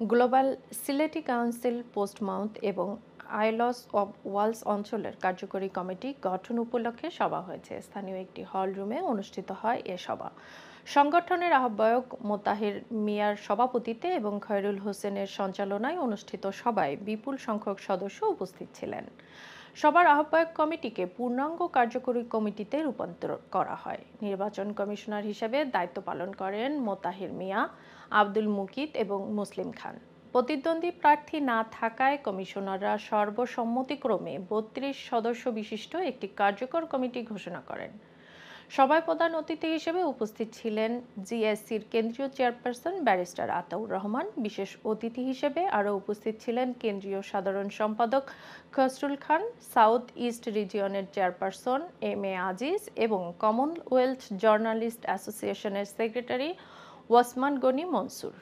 Global Sylheti council পোস্টমাউন্ট এবং আইলস of Waals অঞ্চলের কার্যকরী কমিটি গঠন উপলক্ষে সভা হয়েছে। স্থানীয় একটি হল রুমে অনুষ্ঠিত হয় এ সভা। সংগঠনের আহ্বায়ক মোতাহির মিয়ার সভাপতিত্বে এবং খয়রুল হোসেনের সঞ্চালনায় অনুষ্ঠিত সভায় বিপুল সংখ্যক সদস্য উপস্থিত ছিলেন। সবার আহ্বায়ক কমিটিকে পূর্ণাঙ্গ কার্যকরী কমিটিতে রূপান্তর করা হয়। নির্বাচন কমিশনার হিসেবে দায়িত্ব পালন করেন মোতাহির মিয়া, আব্দুল মুকিত এবং মুসলিম খান। প্রতিদ্বন্দ্বী প্রার্থী না থাকায় কমিশনাররা সর্বসম্মতিক্রমে ৩২ সদস্য বিশিষ্ট একটি কার্যকর কমিটি ঘোষণা করেন। সভায় প্রধান অতিথি হিসেবে উপস্থিত ছিলেন জিএসসির কেন্দ্রীয় চেয়ারপারসন ব্যারিস্টার আতাউর রহমান। বিশেষ অতিথি হিসেবে আরও উপস্থিত ছিলেন কেন্দ্রীয় সাধারণ সম্পাদক খসরুল খান, south east রিজিয়নের chairperson M A Aziz এবং কমনওয়েলথ জার্নালিস্ট অ্যাসোসিয়েশনের সেক্রেটারি ওসমান গনি মনসুর।